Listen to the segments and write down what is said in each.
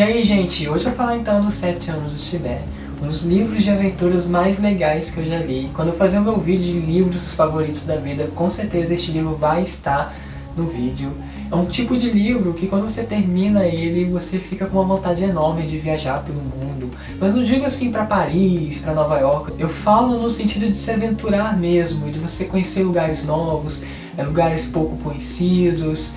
E aí, gente, hoje eu vou falar então dos 7 anos do Tibete, um dos livros de aventuras mais legais que eu já li. Quando eu fazer o meu vídeo de livros favoritos da vida, com certeza este livro vai estar no vídeo. É um tipo de livro que quando você termina ele, você fica com uma vontade enorme de viajar pelo mundo. Mas não digo assim para Paris, para Nova York. Eu falo no sentido de se aventurar mesmo, de você conhecer lugares novos, lugares pouco conhecidos,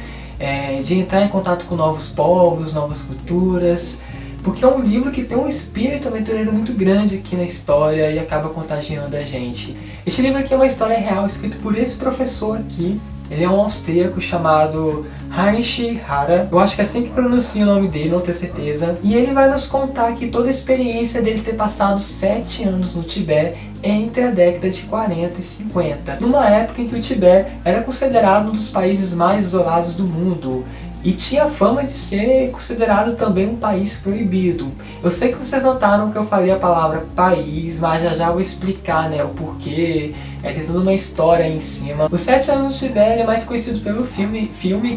de entrar em contato com novos povos, novas culturas. Porque é um livro que tem um espírito aventureiro muito grande aqui na história e acaba contagiando a gente. Este livro aqui é uma história real, escrito por esse professor aqui. Ele é um austríaco chamado Heinrich Harrer. Eu acho que é assim que pronuncia o nome dele, não tenho certeza. E ele vai nos contar que toda a experiência dele ter passado 7 anos no Tibete entre a década de 40 e 50. Numa época em que o Tibete era considerado um dos países mais isolados do mundo. E tinha fama de ser considerado também um país proibido. Eu sei que vocês notaram que eu falei a palavra país, mas já vou explicar, o porquê. Tem toda uma história aí em cima. Os 7 anos do Tibete é mais conhecido pelo filme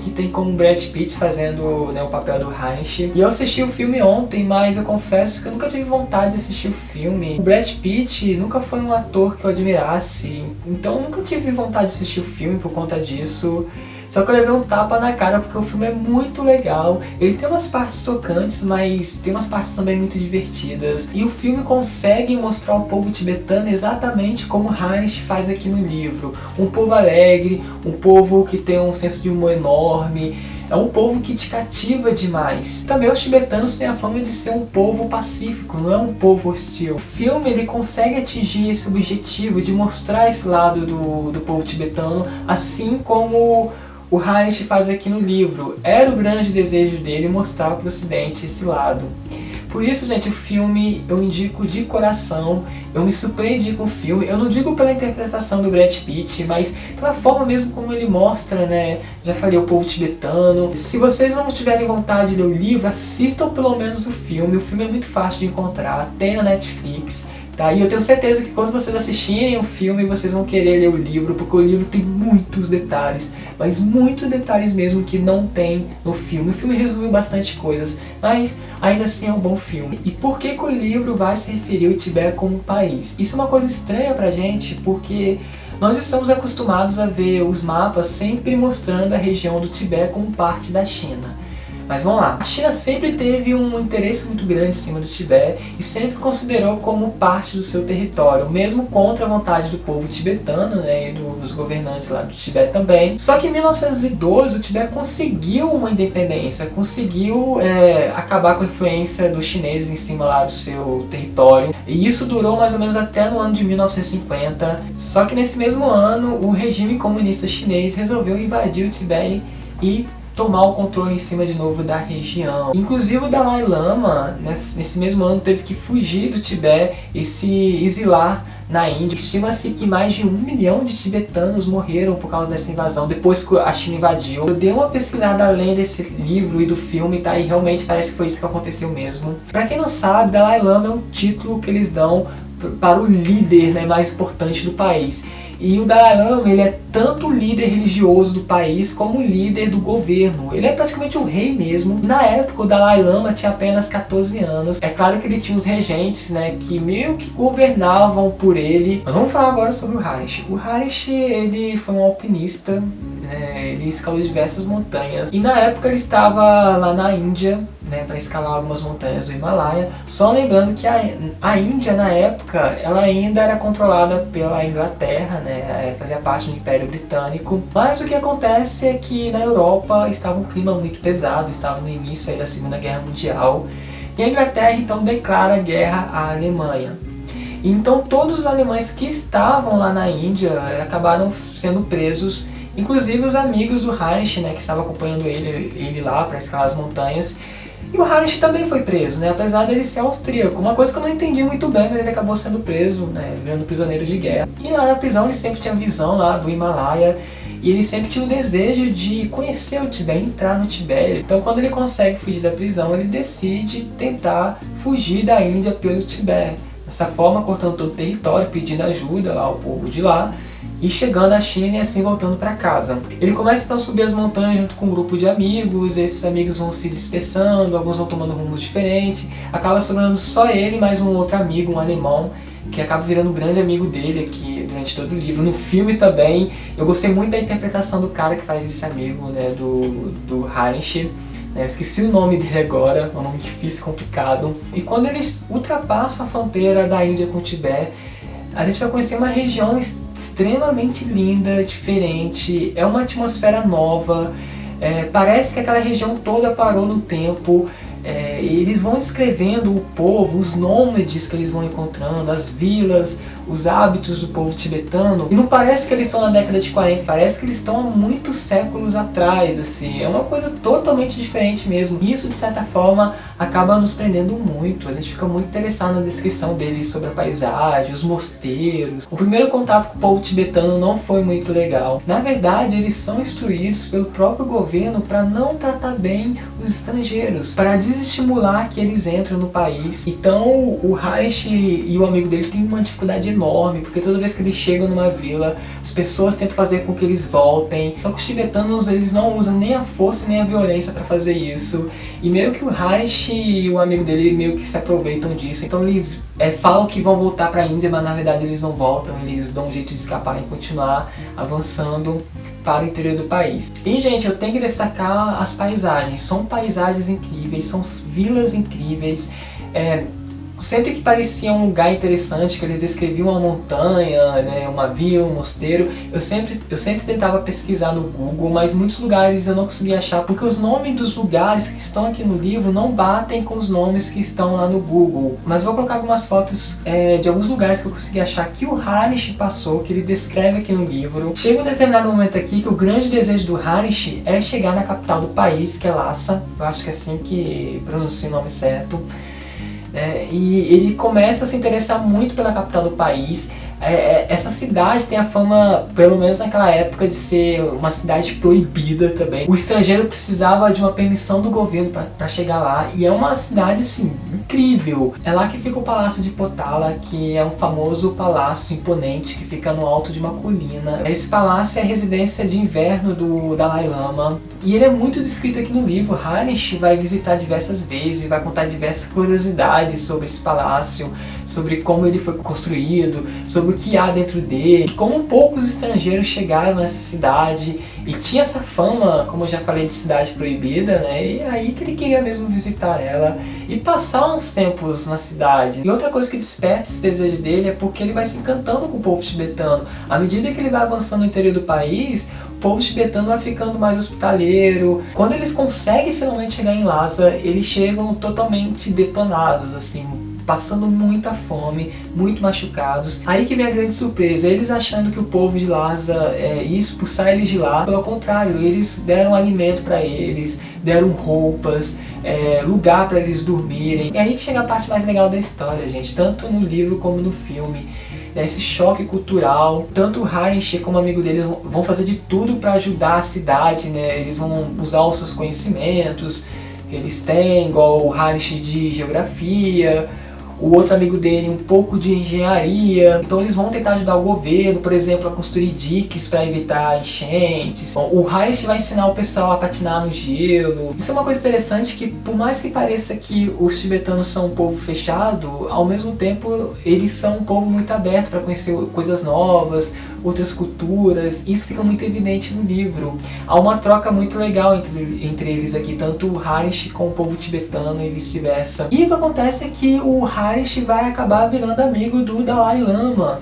que tem como Brad Pitt fazendo o papel do Heinrich. E eu assisti o filme ontem, mas eu confesso que eu nunca tive vontade de assistir o filme. O Brad Pitt nunca foi um ator que eu admirasse, então eu nunca tive vontade de assistir o filme por conta disso. Só que eu levei um tapa na cara porque o filme é muito legal. Ele tem umas partes tocantes, mas tem umas partes também muito divertidas. E o filme consegue mostrar o povo tibetano exatamente como Heinrich faz aqui no livro. Um povo alegre, um povo que tem um senso de humor enorme. É um povo que te cativa demais. Também os tibetanos têm a fama de ser um povo pacífico, não é um povo hostil. O filme ele consegue atingir esse objetivo de mostrar esse lado do povo tibetano, assim como o Heinrich faz aqui no livro. Era o grande desejo dele mostrar para o ocidente esse lado. Por isso, gente, o filme eu indico de coração. Eu me surpreendi com o filme. Eu não digo pela interpretação do Brad Pitt, mas pela forma mesmo como ele mostra, Já falei, o povo tibetano. Se vocês não tiverem vontade de ler o livro, assistam pelo menos o filme. O filme é muito fácil de encontrar, tem na Netflix. Tá? E eu tenho certeza que quando vocês assistirem o filme, vocês vão querer ler o livro, porque o livro tem muitos detalhes, mas muitos detalhes mesmo que não tem no filme. O filme resume bastante coisas, mas ainda assim é um bom filme. E por que o livro vai se referir ao Tibete como um país? Isso é uma coisa estranha pra gente, porque nós estamos acostumados a ver os mapas sempre mostrando a região do Tibete como parte da China. Mas vamos lá, a China sempre teve um interesse muito grande em cima do Tibete e sempre considerou como parte do seu território, mesmo contra a vontade do povo tibetano, e dos governantes lá do Tibete também. Só que em 1912 o Tibete conseguiu uma independência, conseguiu acabar com a influência dos chineses em cima lá do seu território. E isso durou mais ou menos até no ano de 1950. Só que nesse mesmo ano o regime comunista chinês resolveu invadir o Tibete e tomar o controle em cima de novo da região. Inclusive o Dalai Lama, nesse mesmo ano, teve que fugir do Tibete e se exilar na Índia. Estima-se que mais de 1 milhão de tibetanos morreram por causa dessa invasão, depois que a China invadiu. Eu dei uma pesquisada além desse livro e do filme, tá? E realmente parece que foi isso que aconteceu mesmo. Pra quem não sabe, Dalai Lama é um título que eles dão para o líder, mais importante do país. E o Dalai Lama, ele é tanto o líder religioso do país como o líder do governo. Ele é praticamente o rei mesmo. Na época, o Dalai Lama tinha apenas 14 anos. É claro que ele tinha os regentes, que meio que governavam por ele. Mas vamos falar agora sobre o Heinrich. O Heinrich, ele foi um alpinista, ele escalou diversas montanhas. E na época ele estava lá na Índia, para escalar algumas montanhas do Himalaia. Só lembrando que a Índia, na época, ela ainda era controlada pela Inglaterra, fazia parte do Império Britânico. Mas o que acontece é que na Europa estava um clima muito pesado, estava no início da Segunda Guerra Mundial. E a Inglaterra então declara guerra à Alemanha. Então todos os alemães que estavam lá na Índia acabaram sendo presos, inclusive os amigos do Heinrich, que estavam acompanhando ele lá para escalar as montanhas. E o Heinrich também foi preso, apesar dele ser austríaco. Uma coisa que eu não entendi muito bem, mas ele acabou sendo preso, virando prisioneiro de guerra. E lá na prisão ele sempre tinha visão lá do Himalaia. E ele sempre tinha o desejo de conhecer o Tibete, entrar no Tibete. Então quando ele consegue fugir da prisão, ele decide tentar fugir da Índia pelo Tibete. Dessa forma, cortando todo o território, pedindo ajuda lá ao povo de lá. e chegando à China e assim voltando para casa. Ele começa então a subir as montanhas junto com um grupo de amigos, esses amigos vão se dispersando, alguns vão tomando rumos diferentes, acaba sobrando só ele e mais um outro amigo, um alemão, que acaba virando um grande amigo dele aqui durante todo o livro. No filme também, eu gostei muito da interpretação do cara que faz esse amigo, né, do Heinrich. Esqueci o nome dele agora, é um nome difícil, complicado. E quando eles ultrapassam a fronteira da Índia com o Tibete, a gente vai conhecer uma região extremamente linda, diferente, é uma atmosfera nova, parece que aquela região toda parou no tempo. Eles vão descrevendo o povo, os nômades que eles vão encontrando, as vilas, os hábitos do povo tibetano. E não parece que eles estão na década de 40, parece que eles estão há muitos séculos atrás, assim. É uma coisa totalmente diferente mesmo. Isso, de certa forma, acaba nos prendendo muito. A gente fica muito interessado na descrição deles sobre a paisagem, os mosteiros. O primeiro contato com o povo tibetano não foi muito legal. Na verdade, eles são instruídos pelo próprio governo para não tratar bem os estrangeiros, para desestimular que eles entrem no país. Então o Heinrich e o amigo dele têm uma dificuldade enorme, porque toda vez que eles chegam numa vila, as pessoas tentam fazer com que eles voltem. Só que os tibetanos, eles não usam nem a força nem a violência para fazer isso. E meio que o Heinrich e o amigo dele meio que se aproveitam disso. Então eles falam que vão voltar para a Índia, mas na verdade eles não voltam. Eles dão um jeito de escapar e continuar avançando para o interior do país. E, gente, eu tenho que destacar as paisagens. São paisagens incríveis, são vilas incríveis. Sempre que parecia um lugar interessante, que eles descreviam uma montanha, né, uma vila, um mosteiro, eu sempre tentava pesquisar no Google, mas muitos lugares eu não conseguia achar, porque os nomes dos lugares que estão aqui no livro não batem com os nomes que estão lá no Google. Mas vou colocar algumas fotos de alguns lugares que eu consegui achar que o Heinrich passou, que ele descreve aqui no livro. Chega um determinado momento aqui que o grande desejo do Heinrich é chegar na capital do país, que é Lhasa, eu acho que é assim que pronuncia o nome certo. E ele começa a se interessar muito pela capital do país. Essa cidade tem a fama, pelo menos naquela época, de ser uma cidade proibida também. O estrangeiro precisava de uma permissão do governo para chegar lá, e é uma cidade, assim, incrível. É lá que fica o Palácio de Potala, que é um famoso palácio imponente que fica no alto de uma colina. Esse palácio é a residência de inverno do Dalai Lama, e ele é muito descrito aqui no livro. Heinrich vai visitar diversas vezes e vai contar diversas curiosidades sobre esse palácio, sobre como ele foi construído, sobre o que há dentro dele, como poucos estrangeiros chegaram nessa cidade, e tinha essa fama, como eu já falei, de cidade proibida, né? E aí que ele queria mesmo visitar ela e passar uns tempos na cidade. E outra coisa que desperta esse desejo dele é porque ele vai se encantando com o povo tibetano. À medida que ele vai avançando no interior do país, o povo tibetano vai ficando mais hospitaleiro. Quando eles conseguem finalmente chegar em Lhasa, eles chegam totalmente detonados, assim, passando muita fome, muito machucados. Aí que vem a grande surpresa, eles achando que o povo de Lhasa ia expulsar eles de lá. Pelo contrário, eles deram alimento para eles, deram roupas, lugar para eles dormirem. É aí que chega a parte mais legal da história, gente, tanto no livro como no filme. Esse choque cultural, tanto o Heinrich como o amigo dele vão fazer de tudo para ajudar a cidade, né? Eles vão usar os seus conhecimentos que eles têm, igual o Heinrich de geografia, o outro amigo dele um pouco de engenharia. Então eles vão tentar ajudar o governo, por exemplo, a construir diques para evitar enchentes. O Heinrich vai ensinar o pessoal a patinar no gelo. Isso é uma coisa interessante, que por mais que pareça que os tibetanos são um povo fechado, ao mesmo tempo eles são um povo muito aberto para conhecer coisas novas, outras culturas. Isso fica muito evidente no livro. Há uma troca muito legal entre eles aqui, tanto o Heinrich com o povo tibetano e vice-versa. E o que acontece é que o Heinrich vai acabar virando amigo do Dalai Lama,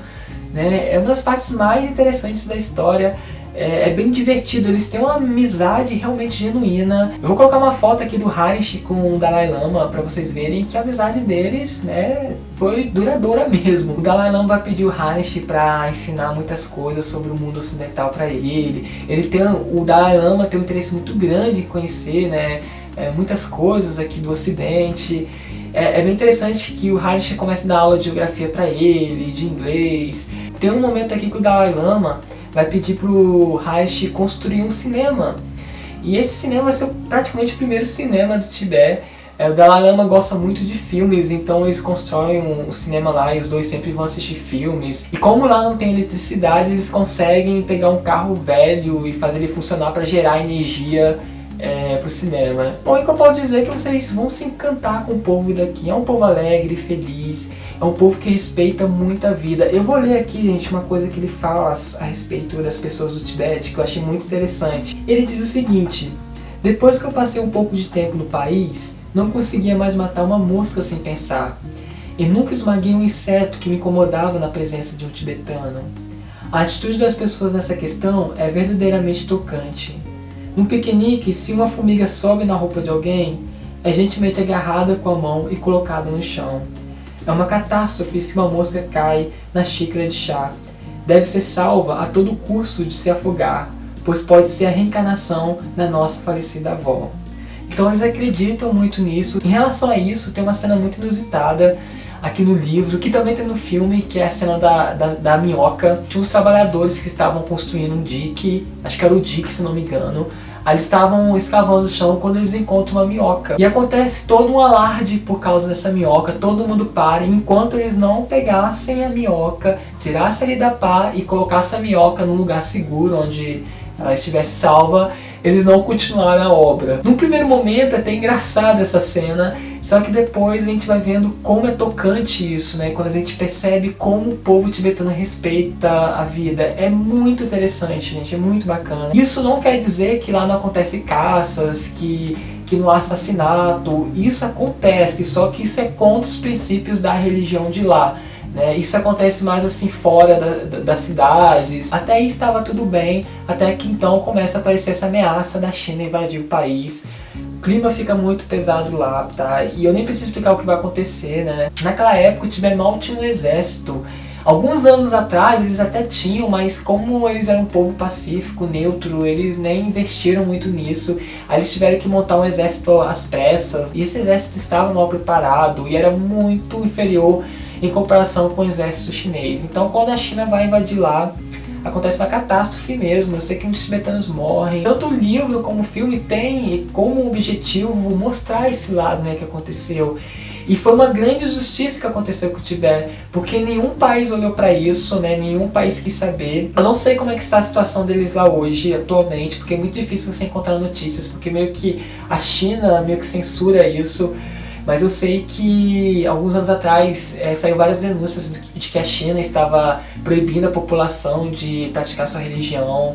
né? É uma das partes mais interessantes da história. É bem divertido, eles têm uma amizade realmente genuína. Eu vou colocar uma foto aqui do Heinrich com o Dalai Lama para vocês verem que a amizade deles, né, foi duradoura mesmo. O Dalai Lama vai pedir o Heinrich para ensinar muitas coisas sobre o mundo ocidental para ele. O Dalai Lama tem um interesse muito grande em conhecer, né, muitas coisas aqui do Ocidente. É bem interessante que o Heinrich começa a dar aula de geografia para ele, de inglês. Tem um momento aqui que o Dalai Lama vai pedir pro Heinrich construir um cinema. E esse cinema vai ser praticamente o primeiro cinema do Tibete. O Dalai Lama gosta muito de filmes, então eles constroem um cinema lá e os dois sempre vão assistir filmes. E como lá não tem eletricidade, eles conseguem pegar um carro velho e fazer ele funcionar para gerar energia pro cinema. Bom, e o que eu posso dizer é que vocês vão se encantar com o povo daqui. É um povo alegre, feliz, é um povo que respeita muito a vida. Eu vou ler aqui, gente, uma coisa que ele fala a respeito das pessoas do Tibete, que eu achei muito interessante. Ele diz o seguinte: depois que eu passei um pouco de tempo no país, não conseguia mais matar uma mosca sem pensar. E nunca esmaguei um inseto que me incomodava na presença de um tibetano. A atitude das pessoas nessa questão é verdadeiramente tocante. Num piquenique, se uma formiga sobe na roupa de alguém, é gentilmente agarrada com a mão e colocada no chão. É uma catástrofe se uma mosca cai na xícara de chá. Deve ser salva a todo custo de se afogar, pois pode ser a reencarnação da nossa falecida avó. Então eles acreditam muito nisso. Em relação a isso, tem uma cena muito inusitada aqui no livro, que também tem no filme, que é a cena da minhoca. Tinha uns trabalhadores que estavam construindo um dique, acho que era o dique, se não me engano. Aí eles estavam escavando o chão quando eles encontram uma minhoca. E acontece todo um alarde por causa dessa minhoca, todo mundo para, enquanto eles não pegassem a minhoca, tirassem ali da pá e colocassem a minhoca num lugar seguro, onde ela estivesse salva, eles não continuaram a obra. Num primeiro momento é até engraçada essa cena, só que depois a gente vai vendo como é tocante isso, né? Quando a gente percebe como o povo tibetano respeita a vida. É muito interessante, gente, é muito bacana. Isso não quer dizer que lá não acontece caças, que não há assassinato. Isso acontece, só que isso é contra os princípios da religião de lá. Isso acontece mais assim fora das cidades. Até aí estava tudo bem, até que então começa a aparecer essa ameaça da China invadir o país. O clima fica muito pesado lá, tá? E eu nem preciso explicar o que vai acontecer, né? Naquela época o Tibete mal tinha um exército. Alguns anos atrás eles até tinham, mas como eles eram um povo pacífico, neutro, eles nem investiram muito nisso. Aí eles tiveram que montar um exército às pressas, e esse exército estava mal preparado e era muito inferior em comparação com o exército chinês. Então quando a China vai invadir lá, acontece uma catástrofe mesmo. Eu sei que muitos tibetanos morrem. Tanto o livro como o filme tem como objetivo mostrar esse lado, né, que aconteceu. E foi uma grande injustiça que aconteceu com o Tibete, porque nenhum país olhou para isso, né? Nenhum país quis saber. Eu não sei como é que está a situação deles lá hoje, atualmente, porque é muito difícil você encontrar notícias, porque meio que a China meio que censura isso. Mas eu sei que alguns anos atrás saiu várias denúncias de que a China estava proibindo a população de praticar sua religião.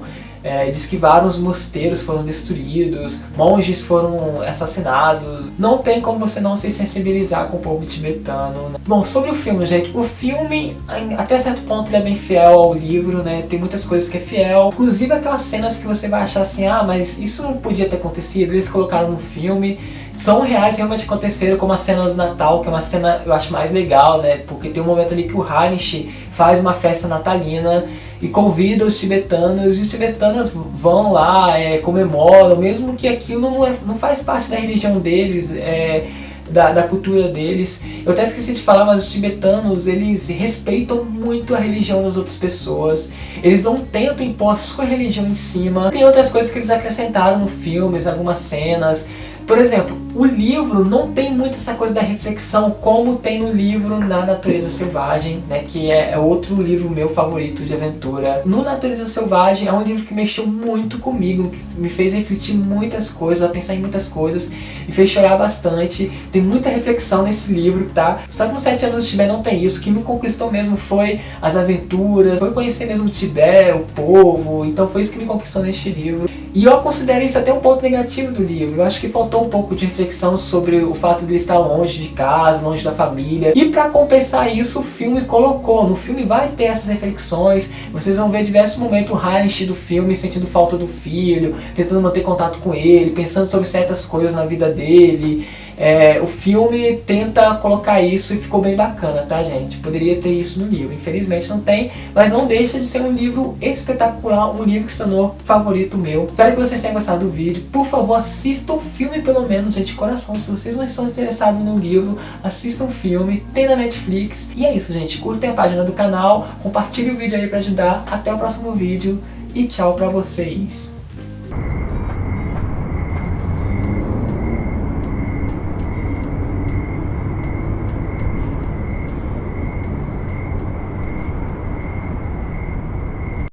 Diz que vários mosteiros foram destruídos, monges foram assassinados. Não tem como você não se sensibilizar com o povo tibetano, né? Bom, sobre o filme, gente, o filme até certo ponto ele é bem fiel ao livro, né? Tem muitas coisas que é fiel, inclusive aquelas cenas que você vai achar assim, ah, mas isso não podia ter acontecido, eles colocaram no filme. São reais, realmente aconteceram, como a cena do Natal, que é uma cena eu acho mais legal, né? Porque tem um momento ali que o Harish faz uma festa natalina e convida os tibetanos, e os tibetanos vão lá, comemoram, mesmo que aquilo não faz parte da religião deles, da cultura deles. Eu até esqueci de falar, mas os tibetanos, eles respeitam muito a religião das outras pessoas. Eles não tentam impor a sua religião em cima. Tem outras coisas que eles acrescentaram no filme, algumas cenas. Por exemplo, o livro não tem muito essa coisa da reflexão como tem no livro Na Natureza Selvagem, né, que é outro livro meu favorito de aventura. No Natureza Selvagem é um livro que mexeu muito comigo, que me fez refletir muitas coisas, a pensar em muitas coisas, me fez chorar bastante. Tem muita reflexão nesse livro, tá? Só que no 7 anos do Tibete não tem isso. O que me conquistou mesmo foi as aventuras, foi conhecer mesmo o Tibete, o povo. Então foi isso que me conquistou neste livro. E eu considero isso até um ponto negativo do livro. Eu acho que faltou um pouco de reflexão sobre o fato de ele estar longe de casa, longe da família. E para compensar isso, o filme colocou. No filme vai ter essas reflexões. Vocês vão ver diversos momentos o Harish do filme sentindo falta do filho, tentando manter contato com ele, pensando sobre certas coisas na vida dele. O filme tenta colocar isso e ficou bem bacana, tá, gente? Poderia ter isso no livro, infelizmente não tem, mas não deixa de ser um livro espetacular, um livro que se tornou favorito meu. Espero que vocês tenham gostado do vídeo. Por favor, assistam o filme pelo menos, gente, de coração. Se vocês não estão interessados no livro, assistam o filme, tem na Netflix. E é isso, gente. Curtem a página do canal, compartilhem o vídeo aí pra ajudar. Até o próximo vídeo e tchau pra vocês.